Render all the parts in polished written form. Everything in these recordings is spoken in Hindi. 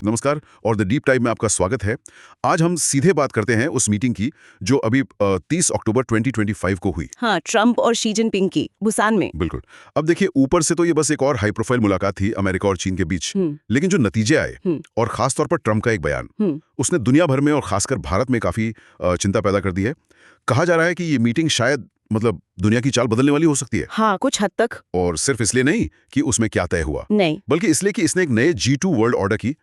नमस्कार और द डीप टाइम में आपका स्वागत है। आज हम सीधे बात करते हैं उस मीटिंग की जो अभी 30 अक्टूबर 2025 को हुई। हाँ, ट्रंप और शी जिनपिंग की बुसान में। बिल्कुल। अब देखिए, ऊपर से तो ये बस एक और हाई प्रोफाइल मुलाकात थी अमेरिका और चीन के बीच, लेकिन जो नतीजे आए और खास तौर पर ट्रंप का एक बयान, उसने दुनिया भर में और खासकर भारत में काफी चिंता पैदा कर दी है। कहा जा रहा है कि ये मीटिंग शायद दुनिया की चाल बदलने वाली हो सकती है। हाँ, कुछ हद तक। और सिर्फ इसलिए नहीं कि उसमें क्या तय हुआ, नहीं, बल्कि इसलिए कि इसने एक नए G2 वर्ल्ड ऑर्डर की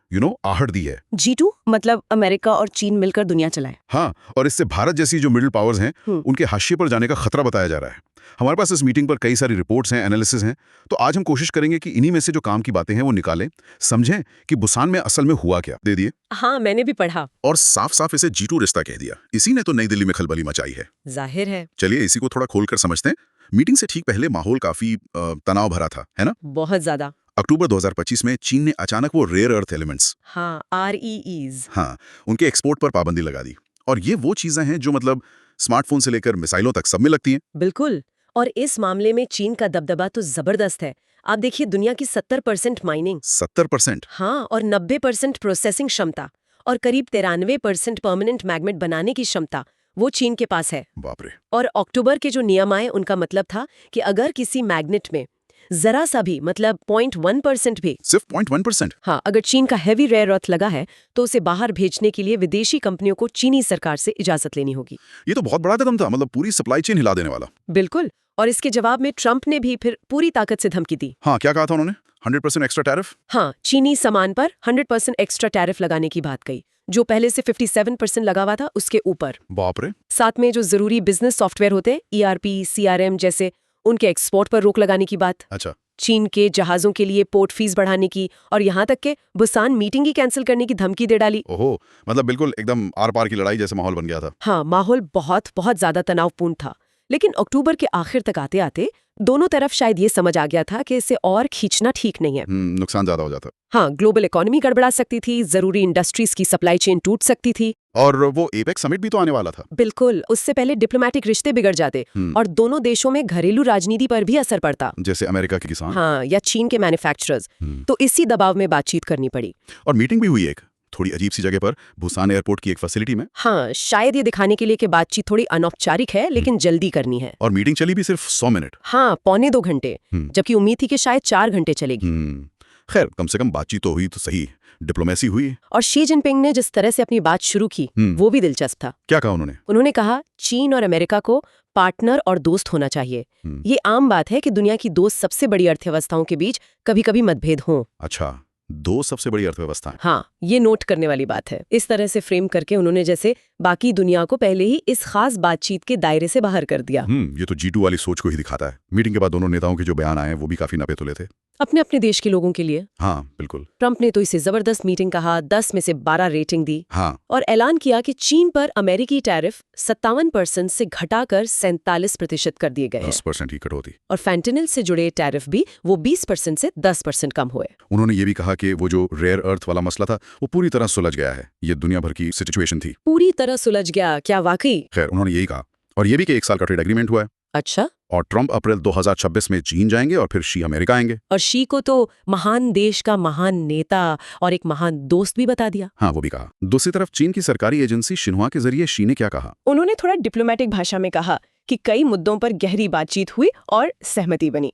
आहट दी है। G2 मतलब अमेरिका और चीन मिलकर दुनिया चलाए। हाँ, और इससे भारत जैसी जो मिडिल पावर्स हैं उनके हाशिए पर जाने का खतरा बताया जा रहा है। हमारे पास इस मीटिंग पर कई सारी रिपोर्ट्स हैं, एनालिसिस हैं, तो आज हम कोशिश करेंगे कि इन्हीं में से जो काम की बातें हैं वो निकालें, समझें कि बुसान में असल में हुआ क्या। दे दिए। हाँ, मैंने भी पढ़ा। और साफ साफ इसे G2 रिश्ता कह दिया। इसी ने तो नई दिल्ली में खलबली मचाई है। जाहिर है। चलिए इसी को थोड़ा खोलकर समझते हैं। मीटिंग से ठीक पहले माहौल काफी तनाव भरा था, है ना? बहुत ज्यादा। अक्टूबर 2025 में चीन ने अचानक वो रेयर अर्थ एलिमेंट्स, हाँ, REEs, हाँ, उनके एक्सपोर्ट पर पाबंदी लगा दी। और ये वो चीजें हैं जो स्मार्टफोन से लेकर मिसाइलों तक सब में लगती हैं। बिल्कुल। और इस मामले में चीन का दबदबा तो जबरदस्त है। आप देखिए, दुनिया की 70% माइनिंग, 70%? हाँ, और 90% प्रोसेसिंग क्षमता और करीब 93% परमानेंट मैग्नेट बनाने की क्षमता वो चीन के पास है। बाप रे। और अक्टूबर के जो नियम आए उनका मतलब था कि अगर किसी मैग्नेट में जरा सा भी 0.1% भी, सिर्फ 0.1%? हाँ, अगर चीन का हैवी रेयर अर्थ लगा है तो उसे बाहर भेजने के लिए विदेशी कंपनियों को चीनी सरकार से इजाजत लेनी होगी। ये तो बहुत बड़ा कदम था, पूरी सप्लाई चेन हिला देने वाला। बिल्कुल। और इसके जवाब में ट्रंप ने भी फिर पूरी ताकत से धमकी दी। हाँ, क्या कहा था उन्होंने? 100% एक्स्ट्रा टैरिफ? हाँ, चीनी सामान पर 100% एक्स्ट्रा टैरिफ लगाने की बात कही, जो पहले से 57% लगा हुआ था उसके ऊपर। बाप रे। साथ में जो जरूरी बिजनेस सॉफ्टवेयर होते हैं, ERP, CRM जैसे, उनके एक्सपोर्ट पर रोक लगाने की बात। अच्छा। चीन के जहाजों के लिए पोर्ट फीस बढ़ाने की और यहाँ तक के बुसान मीटिंग ही कैंसिल करने की धमकी दे डाली। ओहो, बिल्कुल एकदम आर पार की लड़ाई जैसा माहौल बन गया था। हाँ, माहौल बहुत बहुत ज्यादा तनावपूर्ण था। लेकिन अक्टूबर के आखिर तक आते आते दोनों तरफ शायद ये समझ आ गया था कि इसे और खींचना ठीक नहीं है। नुकसान ज्यादा हो जाता। हाँ, ग्लोबल इकोनॉमी गड़बड़ा सकती थी, जरूरी इंडस्ट्रीज की सप्लाई चेन टूट सकती थी। और वो एपेक्स समिट भी तो आने वाला था। बिल्कुल, उससे पहले डिप्लोमेटिक रिश्ते बिगड़ जाते और दोनों देशों में घरेलू राजनीति पर भी असर पड़ता, जैसे अमेरिका के किसान, हाँ, या चीन के मैन्युफैक्चरर्स। तो इसी दबाव में बातचीत करनी पड़ी। और मीटिंग भी हुई एक थोड़ी अजीब सी जगह पर, बुसान एयरपोर्ट की एक फैसिलिटी में। हाँ, शायद ये दिखाने के लिए कि बातचीत थोड़ी अनौपचारिक है लेकिन जल्दी करनी है। और मीटिंग चली भी सिर्फ 100 मिनट। हाँ, 2.25 घंटे, जबकि उम्मीद थी कि शायद 4 घंटे चलेगी। खैर, कम से कम बातचीत तो हुई तो सही, डिप्लोमेसी हुई। और शी जिनपिंग ने जिस तरह से अपनी बात शुरू की वो भी दिलचस्प था। क्या कहा उन्होंने? उन्होंने कहा चीन और अमेरिका को पार्टनर और दोस्त होना चाहिए। ये आम बात है कि दुनिया की दो सबसे बड़ी अर्थव्यवस्थाओं के बीच कभी कभी मतभेद हों। अच्छा, दो सबसे बड़ी अर्थव्यवस्थाएं। हाँ, ये नोट करने वाली बात है। इस तरह से फ्रेम करके उन्होंने जैसे बाकी दुनिया को पहले ही इस खास बातचीत के दायरे से बाहर कर दिया। ये तो G2 वाली सोच को ही दिखाता है। मीटिंग के बाद दोनों नेताओं के जो बयान आए वो भी काफी नपे तुले थे, अपने अपने देश के लोगों के लिए। हाँ बिल्कुल। ट्रंप ने तो इसे जबरदस्त मीटिंग कहा, 10 में से 12 रेटिंग दी। हाँ। और ऐलान किया कि चीन पर अमेरिकी टैरिफ 57% से घटाकर 47% कर दिए गए हैं। 10% की कटौती। और फैंटेनिल से जुड़े टैरिफ भी वो 20% से 10% कम हुए। उन्होंने ये भी कहा कि वो जो रेयर अर्थ वाला मसला था वो पूरी तरह सुलझ गया है। ये दुनिया भर की सिचुएशन थी। पूरी तरह सुलझ गया? क्या वाकई? खैर, उन्होंने यही कहा। और ये भी कि 1 साल का ट्रेड एग्रीमेंट हुआ है। अच्छा। और ट्रंप अप्रैल 2026 में चीन जाएंगे और फिर शी अमेरिका आएंगे। और शी को तो महान देश का महान नेता और एक महान दोस्त भी बता दिया। हाँ, वो भी कहा। दूसरी तरफ चीन की सरकारी एजेंसी शिन्हुआ के जरिए शी ने क्या कहा? उन्होंने थोड़ा डिप्लोमेटिक भाषा में कहा कि कई मुद्दों पर गहरी बातचीत हुई और सहमति बनी।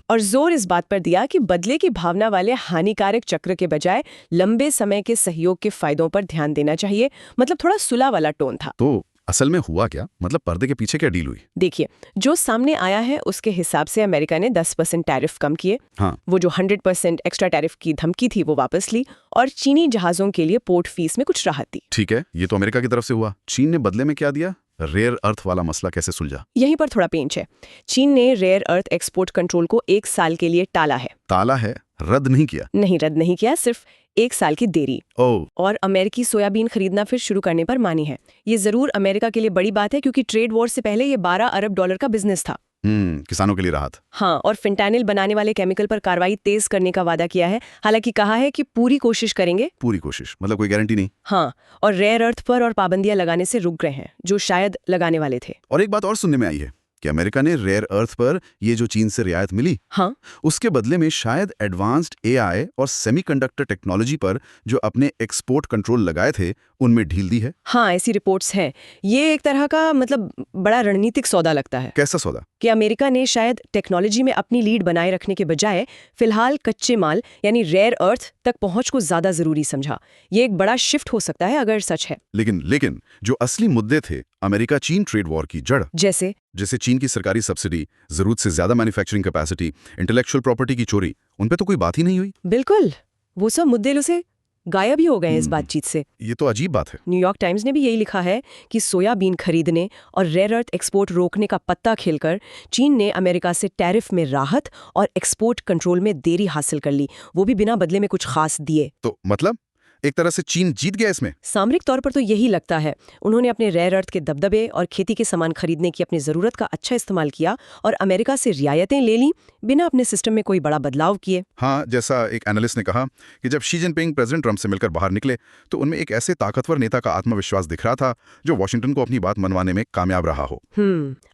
और जोर इस बात पर दिया कि बदले की भावना वाले हानिकारक चक्र के बजाय लंबे समय के सहयोग के फायदों पर ध्यान देना चाहिए। थोड़ा सुलह वाला टोन था। तो असल में हुआ क्या? पर्दे के पीछे क्या डील हुई? देखिए, जो सामने आया है उसके हिसाब से अमेरिका ने 10% टैरिफ कम किए। हाँ। वो जो 100% एक्स्ट्रा टैरिफ की धमकी थी वो वापस ली और चीनी जहाजों के लिए पोर्ट फीस में कुछ राहत दी। ठीक है, ये तो अमेरिका की तरफ से हुआ। चीन ने बदले में क्या दिया? रेयर अर्थ वाला मसला कैसे सुलझा? यहीं पर थोड़ा पेंच है। चीन ने रेयर अर्थ एक्सपोर्ट कंट्रोल को 1 साल के लिए टाला है। टाला है, रद्द नहीं किया? नहीं, रद्द नहीं किया, सिर्फ 1 साल की देरी। और अमेरिकी सोयाबीन खरीदना फिर शुरू करने पर मानी है। ये जरूर अमेरिका के लिए बड़ी बात है क्योंकि ट्रेड वॉर से पहले ये $12 अरब का बिजनेस था। किसानों के लिए राहत। हाँ, और फिंटानिल बनाने वाले केमिकल पर कार्रवाई तेज करने का वादा किया है। हालांकि कहा है कि पूरी कोशिश करेंगे। पूरी कोशिश कोई गारंटी नहीं। हाँ, और रेयर अर्थ पर और पाबंदियां लगाने से रुक गए हैं जो शायद लगाने वाले थे। और एक बात और सुनने में आई है कि अमेरिका ने रेयर अर्थ पर ये जो चीन से रियायत मिली, हाँ, उसके बदले में शायद एडवांस्ड एआई और सेमीकंडक्टर टेक्नोलॉजी पर जो अपने एक्सपोर्ट कंट्रोल लगाए थे उनमें ढील दी है। हाँ, ऐसी रिपोर्ट्स हैं। ये एक तरह का मतलब बड़ा रणनीतिक सौदा लगता है कैसा सौदा? कि अमेरिका ने शायद टेक्नोलॉजी में अपनी लीड बनाए रखने के बजाय फिलहाल कच्चे माल यानी रेयर अर्थ तक पहुंच को ज्यादा जरूरी समझा। ये एक बड़ा शिफ्ट हो सकता है अगर सच है। लेकिन जो असली मुद्दे थे, अमेरिका चीन ट्रेड वॉर की जड़, जैसे चीन की सरकारी सब्सिडी, जरूरत से ज्यादा मैन्युफैक्चरिंग कैपेसिटी, इंटेलेक्चुअल प्रॉपर्टी की चोरी, उन पे तो कोई बात ही नहीं हुई। बिल्कुल, वो सब मुद्दे से गायब ही हो गए इस बातचीत से। ये तो अजीब बात है। न्यूयॉर्क टाइम्स ने भी यही लिखा है कि सोयाबीन खरीदने और रेयर अर्थ एक्सपोर्ट रोकने का पत्ता खेलकर चीन ने अमेरिका से टैरिफ में राहत और एक्सपोर्ट कंट्रोल में देरी हासिल कर ली, वो भी बिना बदले में कुछ खास दिए। तो मतलब एक तरह से चीन जीत गया इसमें। सामरिक तौर पर तो यही लगता है। उन्होंने अपने रेयर अर्थ के दबदबे और खेती के सामान खरीदने की अपनी जरूरत का अच्छा इस्तेमाल किया और अमेरिका से रियायतें ले ली बिना अपने सिस्टम में कोई बड़ा बदलाव किए। हाँ, जैसा एक एनालिस्ट ने कहा कि जब शी जिनपिंग प्रेसिडेंट ट्रंप से मिलकर बाहर निकले तो उनमें एक ऐसे ताकतवर नेता का आत्मविश्वास दिख रहा था जो वॉशिंगटन को अपनी बात मनवाने में कामयाब रहा हो।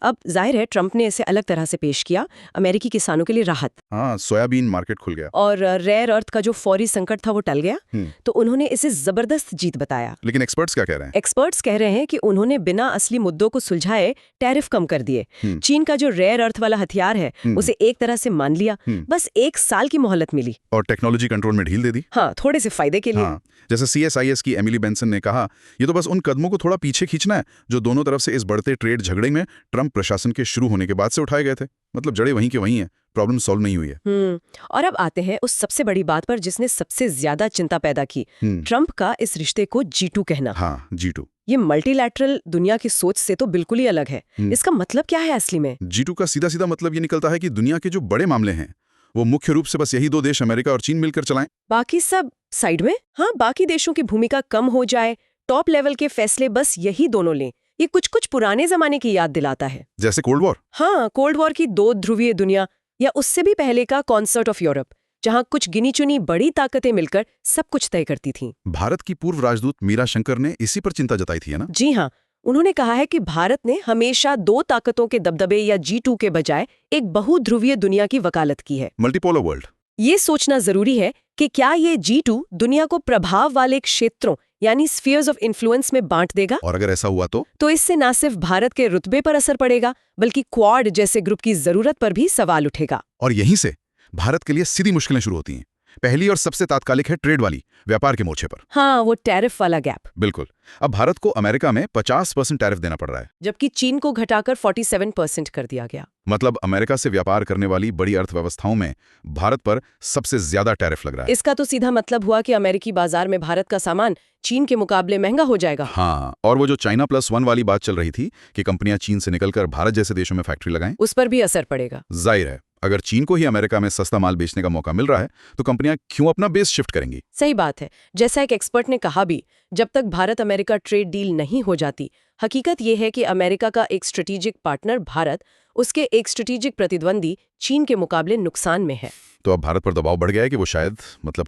अब जाहिर है ट्रंप ने इसे अलग तरह से पेश किया। अमेरिकी किसानों के लिए राहत, हाँ, सोयाबीन मार्केट खुल गया और रेयर अर्थ का जो फौरी संकट था वो टल गया। तो उन्होंने इसे जबरदस्त जीत बताया। लेकिन एक्सपर्ट्स क्या कह रहे हैं? एक्सपर्ट्स कह रहे हैं कि उन्होंने बिना असली मुद्दों को सुलझाए टैरिफ कम कर दिए। चीन का जो रेयर अर्थ वाला हथियार है उसे एक तरह से मान लिया, बस 1 साल की मोहलत मिली और टेक्नोलॉजी कंट्रोल में ढील दे दी। हाँ, थोड़े से फायदे के लिए। हाँ, जैसे CSIS की एमिली बेंसन ने कहा, ये तो बस उन कदमों को थोड़ा पीछे खींचना है जो दोनों तरफ से इस बढ़ते ट्रेड झगड़े में ट्रंप प्रशासन के शुरू होने के बाद से उठाए गए थे। मतलब जड़ें वहीं के वहीं हैं, प्रॉब्लम सॉल्व नहीं हुई है। और अब आते हैं उस सबसे बड़ी बात पर जिसने सबसे ज्यादा चिंता पैदा की, ट्रंप का इस रिश्ते को G2 कहना। हाँ, G2। ये मल्टीलैटरल दुनिया की सोच से तो बिल्कुल ही अलग है। इसका मतलब क्या है असली में? G2 का सीधा सीधा मतलब ये निकलता है कि दुनिया के जो बड़े मामले हैं वो मुख्य रूप से बस यही 2 देश अमेरिका और चीन मिलकर चलाएं। बाकी सब साइड में। हाँ, बाकी देशों की भूमिका कम हो जाए, टॉप लेवल के फैसले बस यही दोनों लें। ये कुछ पुराने जमाने की याद दिलाता है। जैसे कोल्ड वॉर। हाँ, कोल्ड वॉर की 2 ध्रुवीय दुनिया, या उससे भी पहले का कॉन्सर्ट ऑफ यूरोप, जहाँ कुछ गिनी चुनी बड़ी ताकतें मिलकर सब कुछ तय करती थीं। भारत की पूर्व राजदूत मीरा शंकर ने इसी पर चिंता जताई थी, है ना? जी हाँ, उन्होंने कहा है कि भारत ने हमेशा 2 ताकतों के दबदबे या G2 के बजाय एक बहुध्रुवीय दुनिया की वकालत की है। Multipolar world. ये सोचना जरूरी है कि क्या ये G2 दुनिया को प्रभाव वाले क्षेत्रों यानी स्फीयर्स ऑफ इन्फ्लुएंस में बांट देगा? और अगर ऐसा हुआ तो इससे न सिर्फ भारत के रुतबे पर असर पड़ेगा, बल्कि क्वाड जैसे ग्रुप की जरूरत पर भी सवाल उठेगा। और यहीं से भारत के लिए सीधी मुश्किलें शुरू होती हैं। पहली और सबसे तात्कालिक है ट्रेड वाली, व्यापार के मोर्चे पर। हाँ, वो टैरिफ वाला गैप। बिल्कुल। अब भारत को अमेरिका में 50% टैरिफ देना पड़ रहा है, जबकि चीन को घटाकर 47% कर दिया गया। मतलब अमेरिका से व्यापार करने वाली बड़ी अर्थव्यवस्थाओं में भारत पर सबसे ज्यादा टैरिफ लग रहा है। इसका तो सीधा मतलब हुआ कि अमेरिकी बाजार में भारत का सामान चीन के मुकाबले महंगा हो जाएगा। हाँ, और वो जो China +1 वाली बात चल रही थी कि कंपनियां चीन से निकलकर भारत जैसे देशों में फैक्ट्री लगाएं, उस पर भी असर पड़ेगा। जाहिर है, अगर चीन को ही अमेरिका में सस्ता माल बेचने का मौका मिल रहा है तो कंपनियां क्यों अपना बेस शिफ्ट करेंगी? सही बात है। जैसा एक एक्सपर्ट ने कहा भी, जब तक भारत अमेरिका ट्रेड डील नहीं हो जाती, हकीकत यह है कि अमेरिका का एक स्ट्रेटेजिक पार्टनर भारत उसके एक स्ट्रेटेजिक प्रतिद्वंदी चीन के मुकाबले नुकसान में है। तो अब भारत पर दबाव बढ़ गया है कि वो शायद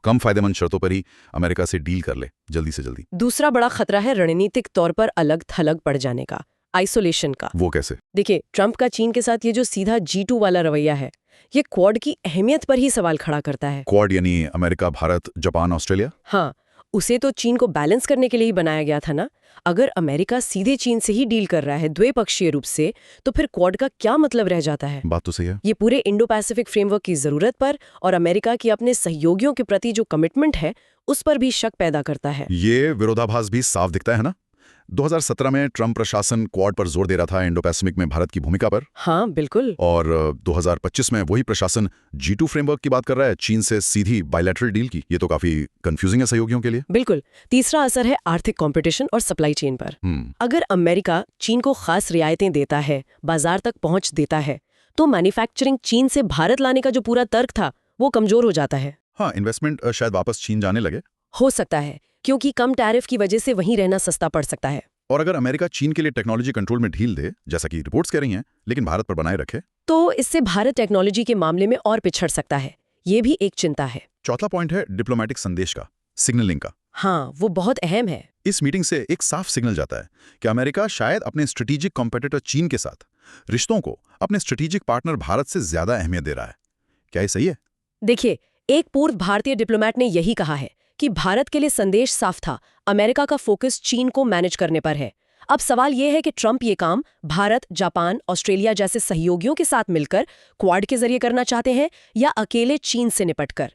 कम फायदेमंद शर्तों पर ही अमेरिका से डील कर ले जल्दी से जल्दी। दूसरा बड़ा खतरा है रणनीतिक तौर पर अलग थलग पड़ जाने का, आइसोलेशन का। वो कैसे? देखिए, ट्रंप का चीन के साथ ये जो सीधा G2 वाला रवैया है, ये क्वाड की अहमियत पर ही सवाल खड़ा करता है। क्वाड यानी अमेरिका, भारत, जापान, ऑस्ट्रेलिया। हाँ, उसे तो चीन को बैलेंस करने के लिए ही बनाया गया था ना। अगर अमेरिका सीधे चीन से ही डील कर रहा है द्विपक्षीय रूप से, तो फिर क्वाड का क्या मतलब रह जाता है? बात तो सही है। ये पूरे इंडो पैसिफिक फ्रेमवर्क की जरूरत पर और अमेरिका की अपने सहयोगियों के प्रति जो कमिटमेंट है उस पर भी शक पैदा करता है। ये विरोधाभास भी साफ दिखता है ना। 2017 में ट्रंप प्रशासन क्वाड पर जोर दे रहा था, इंडो पैसिफिक में भारत की भूमिका पर। हाँ, बिल्कुल। और 2025 में वही प्रशासन G2 फ्रेमवर्क की बात कर रहा है, चीन से सीधी बायलैटरल डील की। ये तो काफी कंफ्यूजिंग है सहयोगियों के लिए। बिल्कुल। तीसरा असर है आर्थिक कंपटीशन और सप्लाई चेन पर। अगर अमेरिका चीन को खास रियायतें देता है, बाजार तक पहुंच देता है, तो मैन्युफैक्चरिंग चीन से भारत लाने का जो पूरा तर्क था वो कमजोर हो जाता है। हाँ, इन्वेस्टमेंट शायद वापस चीन जाने लगे। हो सकता है, क्योंकि कम टैरिफ की वजह से वहीं रहना सस्ता पड़ सकता है। और अगर अमेरिका चीन के लिए टेक्नोलॉजी कंट्रोल में ढील दे, जैसा कि रिपोर्ट्स कह रही हैं, लेकिन भारत पर बनाए रखे, तो इससे भारत टेक्नोलॉजी के मामले में और पिछड़ सकता है। ये भी एक चिंता है। चौथा पॉइंट है डिप्लोमेटिक संदेश का, सिग्नलिंग का। हाँ, वो बहुत अहम है। इस मीटिंग से एक साफ सिग्नल जाता है कि अमेरिका शायद अपने स्ट्रेटेजिक कॉम्पिटिटर चीन के साथ रिश्तों को अपने स्ट्रेटेजिक पार्टनर भारत से ज्यादा अहमियत दे रहा है। क्या ये सही है? देखिए, एक पूर्व भारतीय डिप्लोमेट ने यही कहा है कि भारत के लिए संदेश साफ था, अमेरिका का फोकस चीन को मैनेज करने पर है। अब सवाल यह है कि ट्रंप ये काम भारत, जापान, ऑस्ट्रेलिया जैसे सहयोगियों के साथ मिलकर क्वाड के जरिए करना चाहते हैं या अकेले चीन से निपटकर।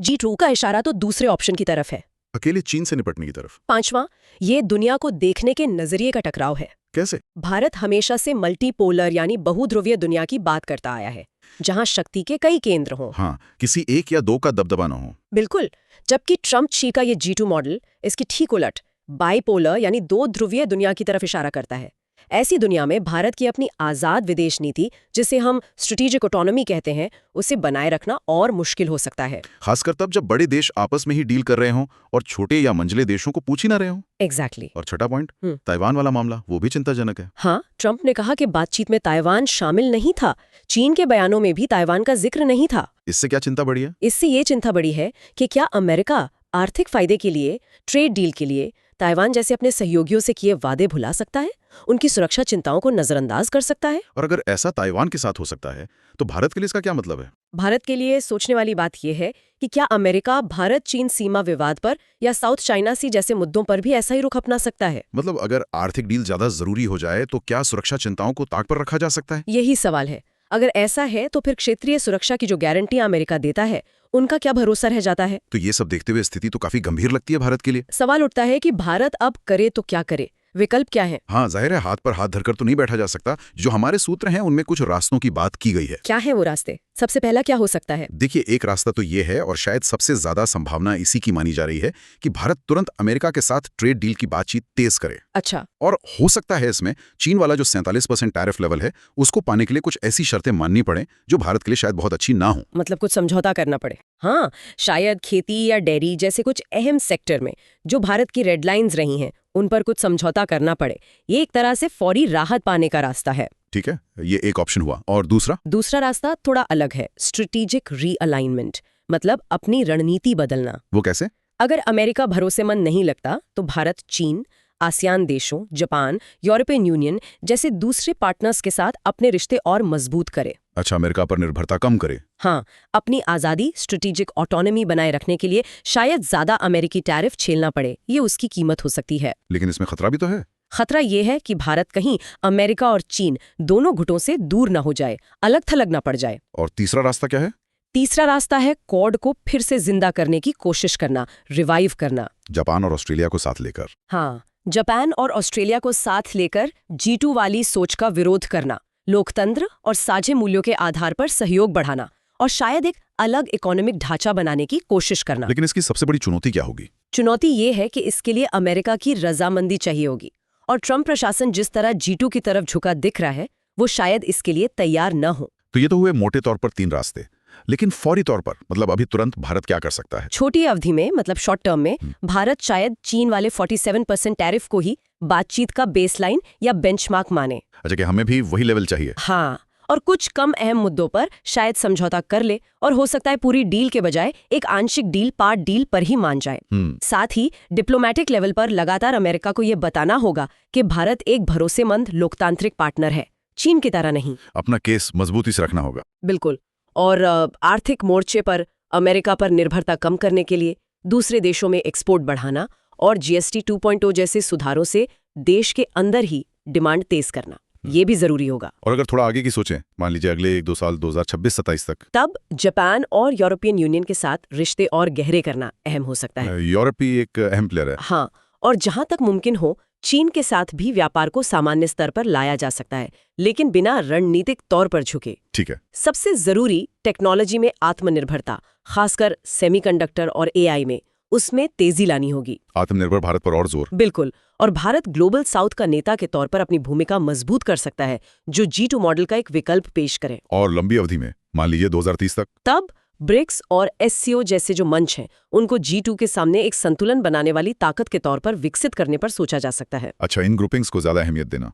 G2 का इशारा तो दूसरे ऑप्शन की तरफ है, अकेले चीन से निपटने की तरफ। पांचवां, ये दुनिया को देखने के नजरिए का टकराव है। कैसे? भारत हमेशा से मल्टीपोलर यानी बहुध्रुवीय दुनिया की बात करता आया है, जहां शक्ति के कई केंद्र हों। हाँ, किसी एक या दो का दबदबा न हो। बिल्कुल, जबकि ट्रंप ची का ये G2 मॉडल इसकी ठीक उलट बाइपोलर यानी दो ध्रुवीय दुनिया की तरफ इशारा करता है। ऐसी दुनिया में भारत की अपनी आज़ाद विदेश नीति, जिसे हम स्ट्रेटेजिक ऑटोनॉमी कहते हैं, उसे बनाए रखना और मुश्किल हो सकता है। खासकर तब जब बड़े देश आपस में ही डील कर रहे हों और छोटे या मंझले देशों को पूछ ही ना रहे हों। एग्जैक्टली। और छठा पॉइंट, ताइवान वाला मामला, वो भी चिंताजनक है। हाँ, ट्रंप ने कहा कि बातचीत में ताइवान शामिल नहीं था। चीन के बयानों में भी ताइवान का जिक्र नहीं था। इससे क्या चिंता बढ़ी है? इससे ये चिंता बढ़ी है कि क्या अमेरिका आर्थिक फायदे के लिए, ट्रेड डील के लिए ताइवान जैसे अपने सहयोगियों से किए वादे भुला सकता है, उनकी सुरक्षा चिंताओं को नजरअंदाज कर सकता है। और अगर ऐसा ताइवान के साथ हो सकता है तो भारत के लिए इसका क्या मतलब है? भारत के लिए सोचने वाली बात यह है कि क्या अमेरिका भारत चीन सीमा विवाद पर या साउथ चाइना सी जैसे मुद्दों पर भी ऐसा ही रुख अपना सकता है। मतलब अगर आर्थिक डील ज्यादा जरूरी हो जाए तो क्या सुरक्षा चिंताओं को ताक पर रखा जा सकता है? यही सवाल है। अगर ऐसा है तो फिर क्षेत्रीय सुरक्षा की जो गारंटियां अमेरिका देता है, उनका क्या भरोसा रह जाता है? तो ये सब देखते हुए स्थिति तो काफी गंभीर लगती है भारत के लिए। सवाल उठता है कि भारत अब करे तो क्या करे, विकल्प क्या है? हाँ, जाहिर है हाथ पर हाथ धरकर तो नहीं बैठा जा सकता। जो हमारे सूत्र हैं उनमें कुछ रास्तों की बात की गई है। क्या है वो रास्ते? सबसे पहला क्या हो सकता है? देखिए, एक रास्ता तो ये है और शायद सबसे ज्यादा संभावना इसी की मानी जा रही है कि भारत तुरंत अमेरिका के साथ ट्रेड डील की बातचीत तेज करे। अच्छा। और हो सकता है इसमें चीन वाला जो 47% टैरिफ लेवल है उसको पाने के लिए कुछ ऐसी शर्तें माननी पड़े जो भारत के लिए शायद बहुत अच्छी ना हो। मतलब कुछ समझौता करना पड़े। हाँ, शायद खेती या डेयरी जैसे कुछ अहम सेक्टर में जो भारत की रेड लाइंस रही हैं, उन पर कुछ समझौता करना पड़े। ये एक तरह से फौरी राहत पाने का रास्ता है। ठीक है, ये एक ऑप्शन हुआ। और दूसरा रास्ता थोड़ा अलग है, स्ट्रेटेजिक रीअलाइनमेंट, मतलब अपनी रणनीति बदलना। वो कैसे? अगर अमेरिका भरोसेमंद नहीं लगता तो भारत चीन, आसियान देशों, जापान, यूरोपियन यूनियन जैसे दूसरे पार्टनर्स के साथ अपने रिश्ते और मजबूत करे। अच्छा, अमेरिका पर निर्भरता कम करे। हाँ, अपनी आज़ादी, स्ट्रेटेजिक ऑटोनॉमी बनाए रखने के लिए शायद ज्यादा अमेरिकी टैरिफ झेलना पड़े। ये उसकी कीमत हो सकती है। लेकिन इसमें खतरा भी तो है। खतरा ये है कि भारत कहीं अमेरिका और चीन दोनों गुटों से दूर न हो जाए, अलग थलग न पड़ जाए। और तीसरा रास्ता क्या है? तीसरा रास्ता है क्वाड को फिर से जिंदा करने की कोशिश करना, रिवाइव करना। जापान और ऑस्ट्रेलिया को साथ लेकर। हाँ, जापान और ऑस्ट्रेलिया को साथ लेकर G2 वाली सोच का विरोध करना, लोकतंत्र और साझे मूल्यों के आधार पर सहयोग बढ़ाना और शायद एक अलग इकोनॉमिक ढांचा बनाने की कोशिश करना। लेकिन इसकी सबसे बड़ी चुनौती क्या होगी? चुनौती ये है कि इसके लिए अमेरिका की रजामंदी चाहिए होगी, और ट्रंप प्रशासन जिस तरह G2 की तरफ झुका दिख रहा है, वो शायद इसके लिए तैयार न हो। तो ये तो हुए मोटे तौर पर 3 रास्ते, लेकिन फौरी तौर पर, मतलब अभी तुरंत भारत क्या कर सकता है? छोटी अवधि में, मतलब शॉर्ट टर्म में, भारत शायद चीन वाले 47% टैरिफ को ही बातचीत का बेसलाइन या बेंचमार्क माने। अच्छा, कि हमें भी वही लेवल चाहिए। हाँ, और कुछ कम अहम मुद्दों पर शायद समझौता कर ले, और हो सकता है पूरी डील के बजाय एक आंशिक डील, पार्ट डील पर ही मान जाए। साथ ही डिप्लोमेटिक लेवल पर लगातार अमेरिका को यह बताना होगा कि भारत एक भरोसेमंद लोकतांत्रिक पार्टनर है, चीन की तरह नहीं। अपना केस मजबूती से रखना होगा। बिल्कुल। और आर्थिक मोर्चे पर अमेरिका पर निर्भरता कम करने के लिए दूसरे देशों में एक्सपोर्ट बढ़ाना और GST 2.0 जैसे सुधारों से देश के अंदर ही डिमांड तेज करना, ये भी जरूरी होगा। और अगर थोड़ा आगे की सोचें, मान लीजिए अगले 1-2 साल 2026-27 तक, तब जापान और यूरोपियन यूनियन के साथ रिश्ते और गहरे करना अहम हो सकता है। यूरोप भी एक अहम प्लेयर है। हाँ, और जहां तक मुमकिन हो चीन के साथ भी व्यापार को सामान्य स्तर पर लाया जा सकता है, लेकिन बिना रणनीतिक तौर पर झुके। ठीक है। सबसे जरूरी टेक्नोलॉजी में आत्मनिर्भरता, खासकर सेमीकंडक्टर और AI में, उसमें तेजी लानी होगी। आत्मनिर्भर भारत पर और जोर। बिल्कुल। और भारत ग्लोबल साउथ का नेता के तौर पर अपनी भूमिका मजबूत कर सकता है, जो G2 मॉडल का एक विकल्प पेश करे। और लंबी अवधि में, मान लीजिए 2030 तक, तब ब्रिक्स और SCO जैसे जो मंच हैं, उनको G2 के सामने एक संतुलन बनाने वाली ताकत के तौर पर विकसित करने पर सोचा जा सकता है। अच्छा, इन ग्रुपिंग्स को ज्यादा अहमियत देना।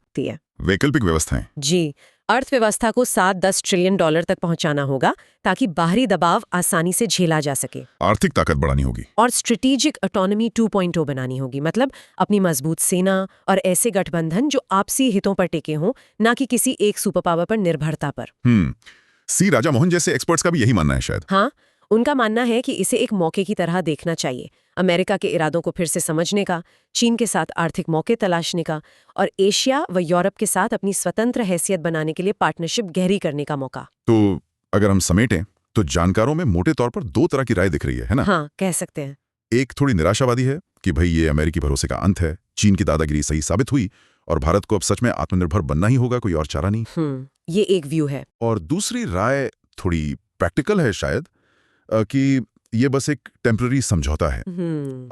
वैकल्पिक व्यवस्थाएं। जी, अर्थव्यवस्था को 7-10 ट्रिलियन डॉलर तक पहुंचाना होगा ताकि बाहरी दबाव आसानी से झेला जा सके। आर्थिक ताकत बढ़ानी होगी। और स्ट्रेटेजिक ऑटोनॉमी 2.0 बनानी होगी, मतलब अपनी मजबूत सेना और ऐसे गठबंधन जो आपसी हितों पर टिके हों, ना कि किसी एक सुपर पावर पर निर्भरता पर। सी राजा मोहन जैसे एक्सपर्ट्स का भी यही मानना है शायद। हाँ, उनका मानना है कि इसे एक मौके की तरह देखना चाहिए, अमेरिका के इरादों को फिर से समझने का, चीन के साथ आर्थिक मौके तलाशने का और एशिया व यूरोप के साथ अपनी स्वतंत्र हैसियत बनाने के लिए पार्टनरशिप गहरी करने का मौका। तो अगर हम समेटें तो जानकारों में मोटे तौर पर 2 तरह की राय दिख रही है ना? हाँ, कह सकते हैं। एक थोड़ी निराशावादी है कि भाई ये अमेरिकी भरोसे का अंत है, चीन की दादागिरी सही साबित हुई और भारत को अब सच में आत्मनिर्भर बनना ही होगा, कोई और चारा नहीं। ये एक व्यू है। और दूसरी राय थोड़ी प्रैक्टिकल है शायद, कि ये बस एक टेम्पररी समझौता है,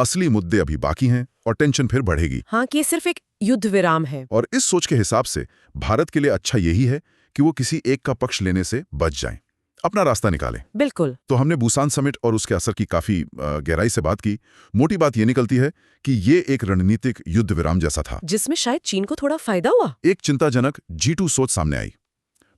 असली मुद्दे अभी बाकी हैं और टेंशन फिर बढ़ेगी। हाँ, कि ये सिर्फ एक युद्ध विराम है। और इस सोच के हिसाब से भारत के लिए अच्छा यही है कि वो किसी एक का पक्ष लेने से बच जाएं, अपना रास्ता निकालें। बिल्कुल। तो हमने बुसान समिट और उसके असर की काफी गहराई से बात की। मोटी बात ये निकलती है कि ये एक रणनीतिक युद्ध विराम जैसा था, जिसमें शायद चीन को थोड़ा फायदा हुआ। एक चिंताजनक G2 सोच सामने आई।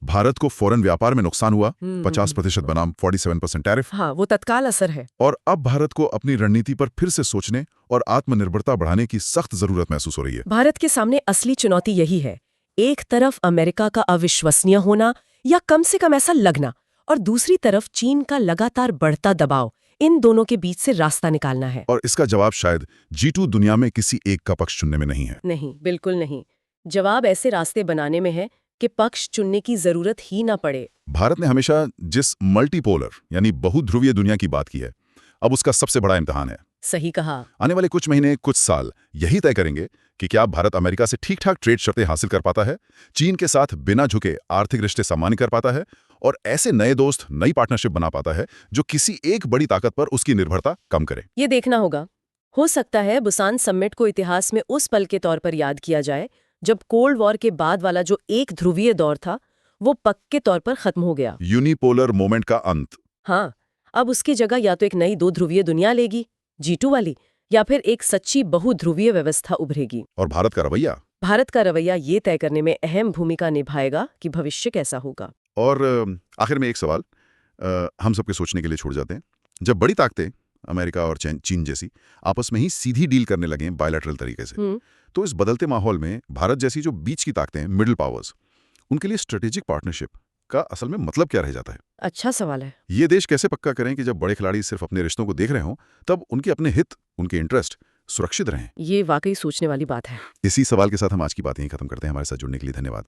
भारत को फॉरेन व्यापार में नुकसान हुआ, 50% बनाम 47% टैरिफ। हाँ, वो तत्काल असर है। और अब भारत को अपनी रणनीति पर फिर से सोचने और आत्मनिर्भरता बढ़ाने की सख्त जरूरत महसूस हो रही है। भारत के सामने असली चुनौती यही है, एक तरफ अमेरिका का अविश्वसनीय होना या कम से कम ऐसा लगना, और दूसरी तरफ चीन का लगातार बढ़ता दबाव। इन दोनों के बीच से रास्ता निकालना है। और इसका जवाब शायद G2 दुनिया में किसी एक का पक्ष चुनने में नहीं है। नहीं, बिल्कुल नहीं। जवाब ऐसे रास्ते बनाने में है कि पक्ष चुनने की जरूरत ही ना पड़े। भारत ने हमेशा जिस मल्टीपोलर यानी बहुध्रुवीय दुनिया की बात की है, अब उसका सबसे बड़ा इम्तिहान है। सही कहा। आने वाले कुछ महीने, कुछ साल यही तय करेंगे कि क्या भारत अमेरिका से ठीक-ठाक ट्रेड शर्तें हासिल कर पाता है, चीन के साथ बिना झुके आर्थिक रिश्ते सामान्य कर पाता है और ऐसे नए दोस्त, नई पार्टनरशिप बना पाता है जो किसी एक बड़ी ताकत पर उसकी निर्भरता कम करे। ये देखना होगा। हो सकता है बुसान समिट को इतिहास में उस पल के तौर पर याद किया जाए जब कोल्ड वॉर के बाद वाला जो एक ध्रुवीय दौर था वो पक्के तौर पर खत्म हो गया। यूनिपोलर मोमेंट का अंत। हाँ, अब उसकी जगह या तो एक नई 2 ध्रुवीय दुनिया लेगी, G2 वाली, या फिर एक सच्ची बहुध्रुवीय व्यवस्था उभरेगी। और भारत का रवैया? भारत का रवैया ये तय करने में अहम भूमिका निभाएगा कि भविष्य कैसा होगा। और आखिर में एक सवाल हम सबके सोचने के लिए छोड़ जाते हैं। जब बड़ी ताकतें अमेरिका और चीन जैसी आपस में ही सीधी डील करने लगे बायलैटरल तरीके से, तो इस बदलते माहौल में भारत जैसी जो बीच की ताकतें हैं, मिडिल पावर्स, उनके लिए स्ट्रेटेजिक पार्टनरशिप का असल में मतलब क्या रह जाता है? अच्छा सवाल है। ये देश कैसे पक्का करें कि जब बड़े खिलाड़ी सिर्फ अपने रिश्तों को देख रहे हों, तब उनके अपने हित, उनके इंटरेस्ट सुरक्षित रहें? ये वाकई सोचने वाली बात है। इसी सवाल के साथ हम आज की बात यहीं खत्म करते हैं। हमारे साथ जुड़ने के लिए धन्यवाद।